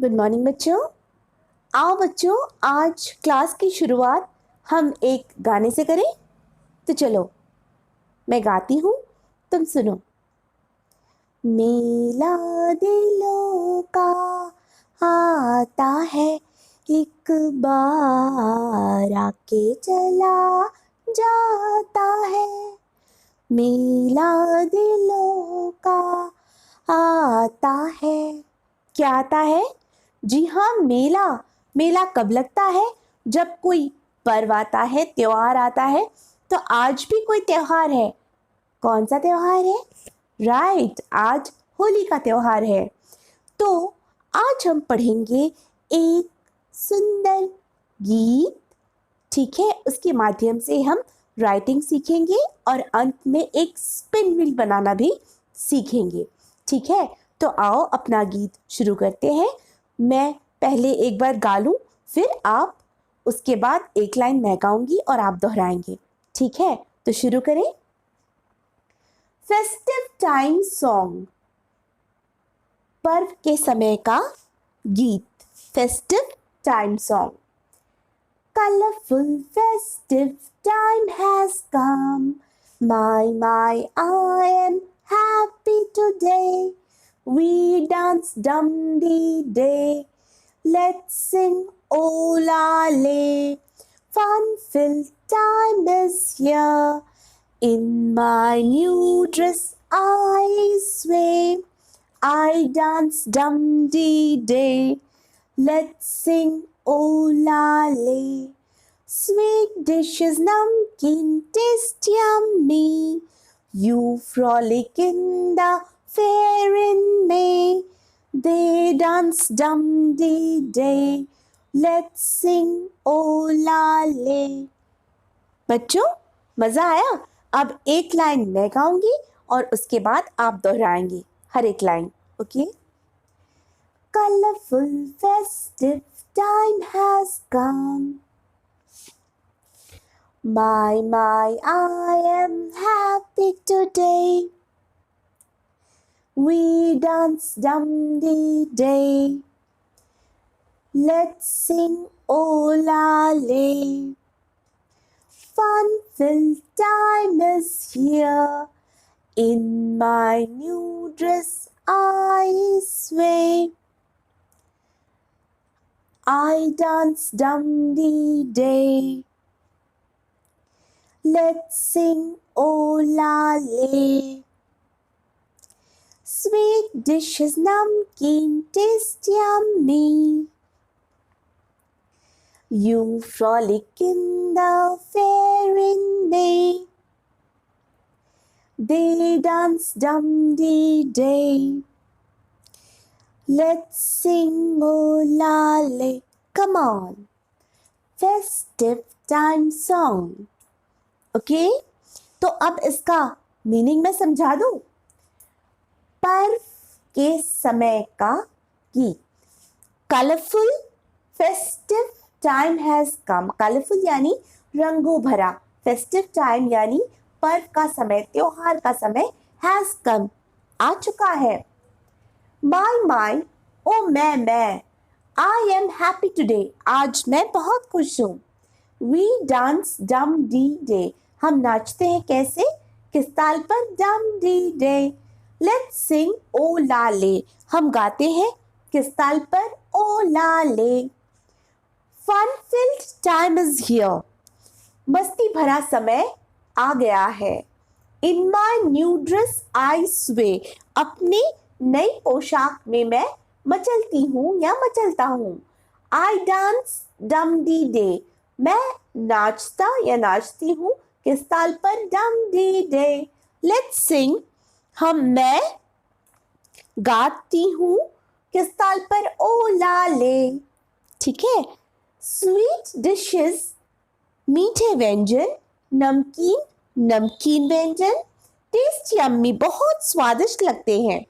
Good morning बच्चों। आओ बच्चों, आज क्लास की शुरुआत हम एक गाने से करें। तो चलो मैं गाती हूँ, तुम सुनो। मेला दिलों का आता है, एक बार आके चला जाता है। मेला दिलों का आता है। क्या आता है? जी हाँ, मेला। मेला कब लगता है? जब कोई पर्व आता है, त्योहार आता है। तो आज भी कोई त्योहार है। कौन सा त्योहार है? राइट, आज होली का त्योहार है। तो आज हम पढ़ेंगे एक सुंदर गीत, ठीक है। उसके माध्यम से हम राइटिंग सीखेंगे और अंत में एक स्पिन व्हील बनाना भी सीखेंगे, ठीक है। तो आओ अपना गीत शुरू करते हैं। मैं पहले एक बार गा लूं, फिर आप उसके बाद एक लाइन मैं गाऊंगी और आप दोहराएंगे, ठीक है। तो शुरू करें। फेस्टिव टाइम सॉन्ग, पर्व के समय का गीत। Festive time song. Colorful festive time has come. My, I am happy today. We dance dum-dee-day. Let's sing oh-la-lay. Fun-filled time is here. In my new dress I sway. I dance dum-dee-day. Let's sing oh-la-lay. Sweet dishes, namkeen, taste yummy. You frolic in the fair in May. They dance dum-dee-day. Let's sing oh-la-lay. बच्चों, मज़ा आया? अब एक line मैं गाऊंगी और उसके बाद आप दोहराएंगे हर एक line, okay? Colorful festive time has come. My, I am happy today. We dance dum-dee-day. Let's sing oh-la-lay. Fun-filled time is here. In my new dress I sway. I dance dum-dee-day. Let's sing oh-la-lay. Sweet dishes, namkeen, taste yummy. You frolic in the fair in May. They dance dum-dee-day. Let's sing oh-la-lay. Come on. Festive time song. Okay, तो अब इसका meaning मैं समझा दूं। पर्व के समय का गीत। Colourful festive time has come. Colourful यानी रंगों भरा, फेस्टिव टाइम यानी पर्व का समय, त्योहार का समय, हैज कम आ चुका है। माई ओ मैं आई एम हैप्पी टुडे, आज मैं बहुत खुश हूँ। वी डांस dum-dee-day, हम नाचते हैं कैसे, किस ताल पर, dum-dee-day. लेट्स सिंग oh-la-lay, हम गाते हैं किस ताल पर, oh-la-lay. Fun filled time is here, मस्ती भरा समय आ गया है। इन माई न्यू ड्रेस आई स्वे, अपनी नई पोशाक में मैं मचलती हूँ या मचलता हूँ। आई डांस dum-dee-day, मैं नाचता या नाचती हूँ किस ताल पर, dum-dee-day. लेट्स सिंग, मैं गाती हूँ किस ताल पर, oh-la-lay, ठीक है। स्वीट डिशेस, मीठे व्यंजन, नमकीन व्यंजन, टेस्ट यम्मी, बहुत स्वादिष्ट लगते हैं।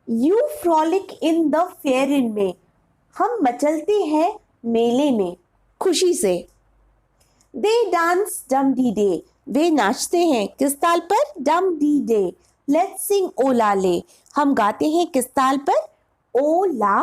You frolic in the fair इन में, हम मचलते हैं मेले में खुशी से। दे डांस dum-dee-day, वे नाचते हैं किस ताल पर, dum-dee-day. लेट्स सिंग ओ ला ले, हम गाते हैं किस ताल पर? ओ ला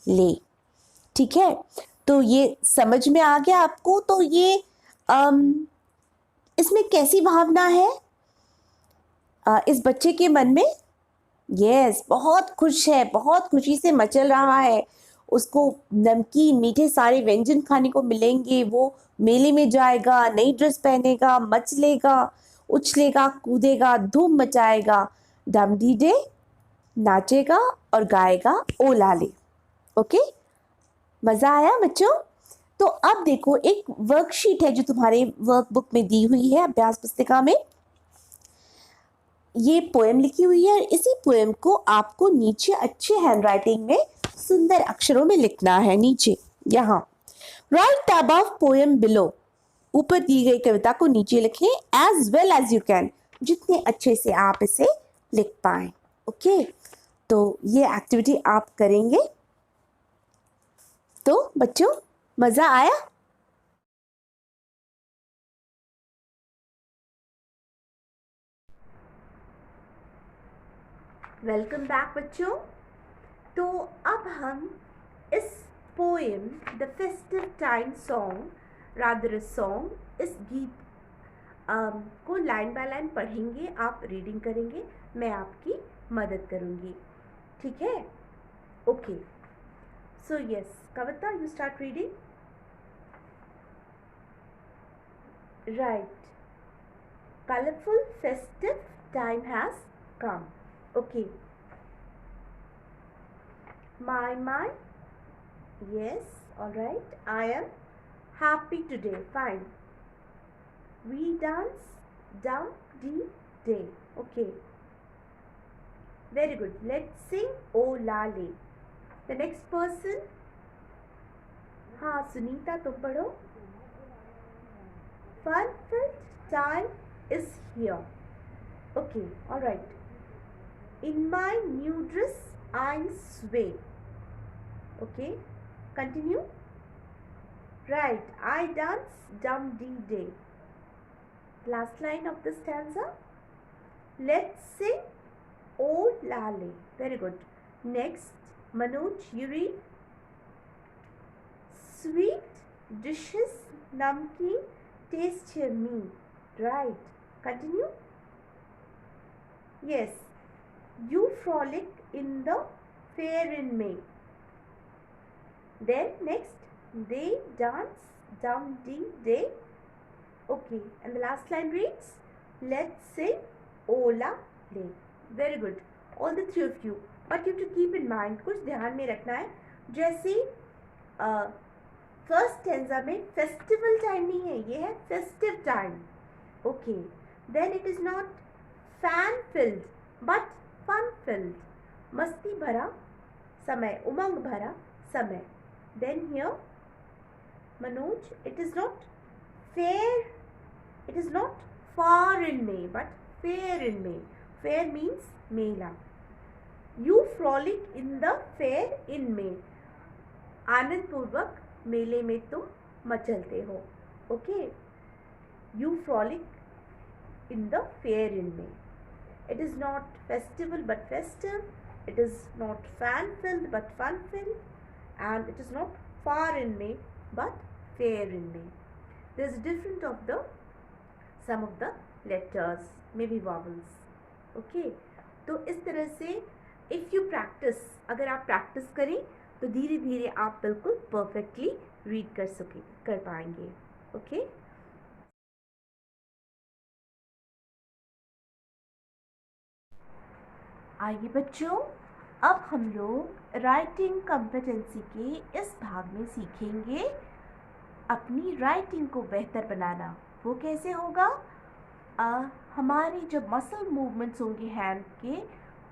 ले। ठीक है, तो ये समझ में आ गया आपको? तो ये इसमें कैसी भावना है इस बच्चे के मन में? यस, बहुत खुश है, बहुत खुशी से मचल रहा है। उसको नमकीन मीठे सारे व्यंजन खाने को मिलेंगे। वो मेले में जाएगा, नई ड्रेस पहनेगा, मचलेगा, उछलेगा, कूदेगा, धूम मचाएगा, डम डी डे, नाचेगा और गाएगा ओ लाले। ओके, मज़ा आया बच्चों? तो अब देखो, एक वर्कशीट है जो तुम्हारे वर्कबुक में दी हुई है, अभ्यास पुस्तिका में। ये पोएम लिखी हुई है। इसी पोएम को आपको नीचे अच्छे हैंडराइटिंग में सुंदर अक्षरों में लिखना है। नीचे यहाँ राइट अबव पोएम बिलो, ऊपर दी गई कविता को नीचे लिखें as well as you can, जितने अच्छे से आप इसे लिख पाए। ओके, तो ये एक्टिविटी आप करेंगे। तो बच्चों, मज़ा आया? वेलकम बैक बच्चों। तो अब हम इस poem the festive time song, rather song, इस गीत को लाइन बाय लाइन पढ़ेंगे। आप रीडिंग करेंगे, मैं आपकी मदद करूँगी। ठीक है? Okay, so yes Kavita, you start reading. Right, colorful festive time has come. Okay. My. Yes, all right. I am happy today. Fine. We dance down the day. Okay. Very good. Let's sing O La Le. The next person. हाँ सुनीता, तुम पढ़ो। Fun-filled time is here. Okay, all right. In my new dress, I sway. Okay, continue. Right, I dance Dum Dee Day. Last line of the stanza. Let's sing O La Le. Very good. Next, Manoj, you read. Sweet dishes, namkeen, taste your meat. Right, continue. Yes, you frolic in the fair in May. Then next, they dance Dum Dee Day. Okay, and the last line reads, let's sing Ola Le. Very good, all the three of you. But you have to keep in mind, कुछ ध्यान में रखना है। जैसे first stanza में festival time नहीं है, ये है festive time. Okay, then it is not fan filled but fun filled, मस्ती भरा समय, उमंग भरा समय। Then here Manoj, it is not fair, it is not far in May but fair in May. Fair means मेला। You frolic in the fair in May, आनंद पूर्वक मेले में तुम मचलते हो। Okay, you frolic in the fair in may. It is not festival but festive, it is not fan filled but fun filled, and it is not far in May but fair in May. There is a difference of the some of the letters, maybe vowels. Okay, तो इस तरह से if you practice, अगर आप practice करें तो धीरे धीरे आप बिल्कुल परफेक्टली रीड कर पाएंगे। ओके, आइए बच्चों, अब हम लोग राइटिंग कॉम्पिटेंसी के इस भाग में सीखेंगे अपनी राइटिंग को बेहतर बनाना। वो कैसे होगा? हमारे जब मसल मूवमेंट्स होंगे हैंड के,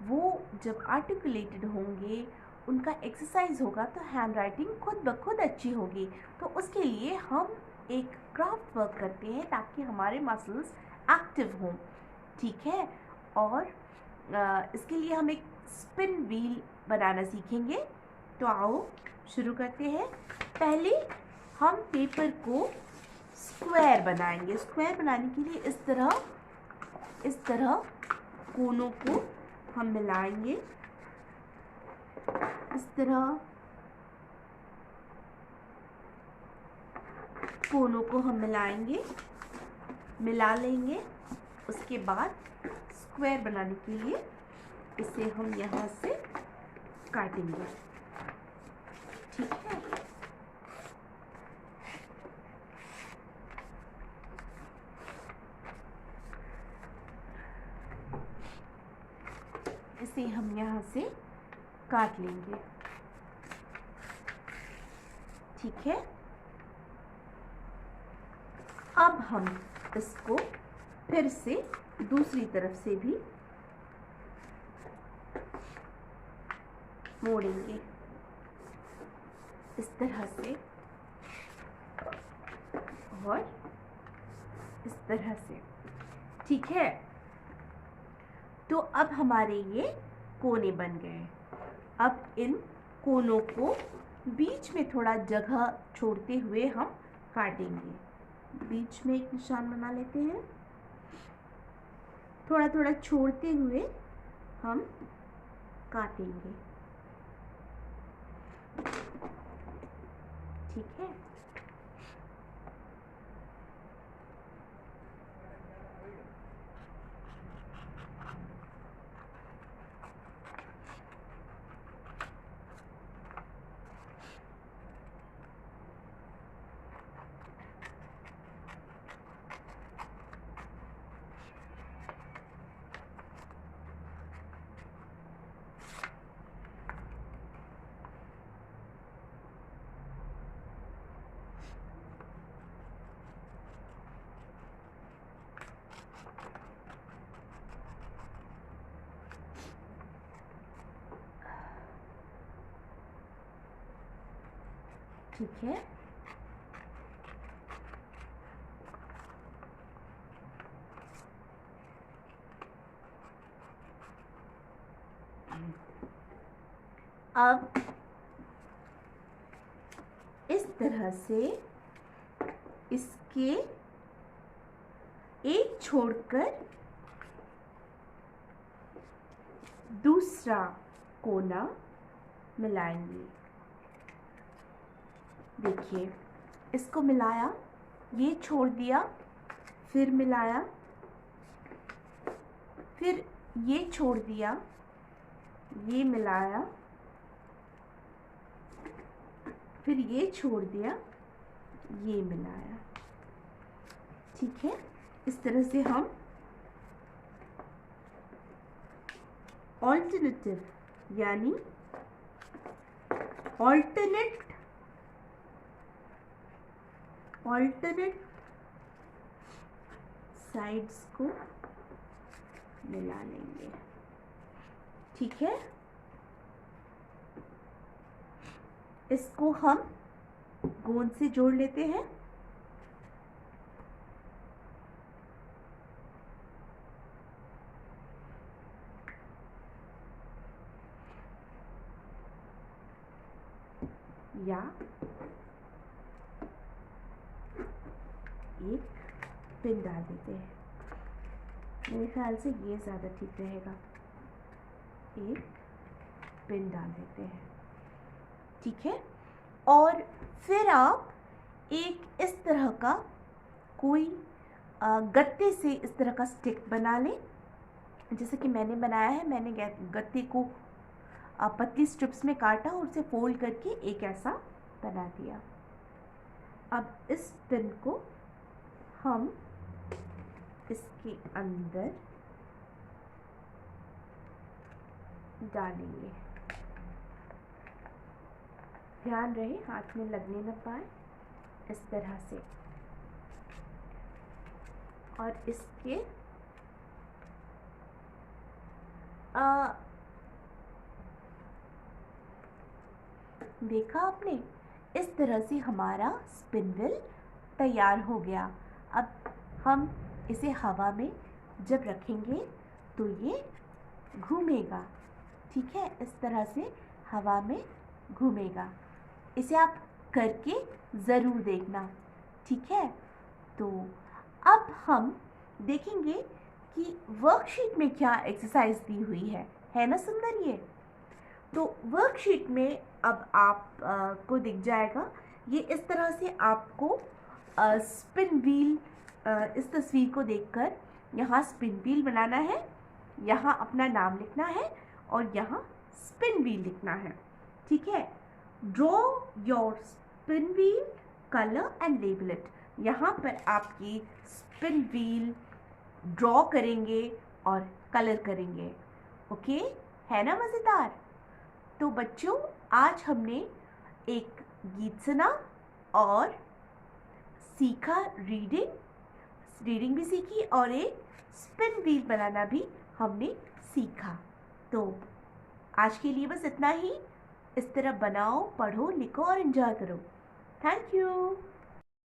वो जब आर्टिकुलेटेड होंगे, उनका एक्सरसाइज होगा, तो हैंड राइटिंग खुद ब खुद अच्छी होगी। तो उसके लिए हम एक क्राफ्ट वर्क करते हैं ताकि हमारे मसल्स एक्टिव हों। ठीक है, और इसके लिए हम एक स्पिन व्हील बनाना सीखेंगे। तो आओ शुरू करते हैं। पहले हम पेपर को स्क्वायर बनाएंगे। स्क्वायर बनाने के लिए इस तरह कोनों को हम मिलाएंगे इस तरह, कोनों को हम मिला लेंगे। उसके बाद स्क्वायर बनाने के लिए इसे हम यहाँ से काटेंगे, ठीक है। इसे हम यहाँ से काट लेंगे, ठीक है। अब हम इसको फिर से दूसरी तरफ से भी मोड़ेंगे इस तरह से और इस तरह से, ठीक है। तो अब हमारे ये कोने बन गए। अब इन कोनों को बीच में थोड़ा जगह छोड़ते हुए हम काटेंगे। बीच में एक निशान बना लेते हैं, थोड़ा थोड़ा छोड़ते हुए हम काटेंगे, ठीक है। ठीक है। अब इस तरह से इसके एक छोड़कर दूसरा कोना मिलाएंगे। देखिए, इसको मिलाया, ये छोड़ दिया, फिर मिलाया, फिर ये छोड़ दिया, ये मिलाया, फिर ये छोड़ दिया, ये मिलाया, ठीक है। इस तरह से हम ऑल्टरनेटिव यानी ऑल्टरनेट साइड्स को मिला लेंगे, ठीक है। इसको हम गोंद से जोड़ लेते हैं। या एक पिन डाल देते हैं, मेरे ख्याल से ये ज़्यादा ठीक रहेगा। एक पिन डाल देते हैं, ठीक है। और फिर आप एक इस तरह का कोई गत्ते से इस तरह का स्टिक बना लें, जैसे कि मैंने बनाया है। मैंने गत्ते को पतली स्ट्रिप्स में काटा और उसे फोल्ड करके एक ऐसा बना दिया। अब इस पिन को हम इसके अंदर डालेंगे, ध्यान रहे हाथ में लगने न पाए, इस तरह से। और इसके देखा आपने, इस तरह से हमारा स्पिन व्हील तैयार हो गया। अब हम इसे हवा में जब रखेंगे तो ये घूमेगा, ठीक है। इस तरह से हवा में घूमेगा। इसे आप करके ज़रूर देखना, ठीक है। तो अब हम देखेंगे कि वर्कशीट में क्या एक्सरसाइज दी हुई है ना सुंदर ये। तो वर्कशीट में अब आप को दिख जाएगा ये इस तरह से आपको स्पिन व्हील, इस तस्वीर को देखकर यहाँ स्पिन व्हील बनाना है, यहाँ अपना नाम लिखना है और यहाँ स्पिन व्हील लिखना है, ठीक है। Draw your spin wheel, colour and label it. यहाँ पर आपकी स्पिन व्हील ड्रॉ करेंगे और कलर करेंगे, ओके, है ना मज़ेदार। तो बच्चों आज हमने एक गीत सुना और सीखा, रीडिंग भी सीखी और एक स्पिन व्हील बनाना भी हमने सीखा। तो आज के लिए बस इतना ही। इस तरह बनाओ, पढ़ो, लिखो और एंजॉय करो। Thank you.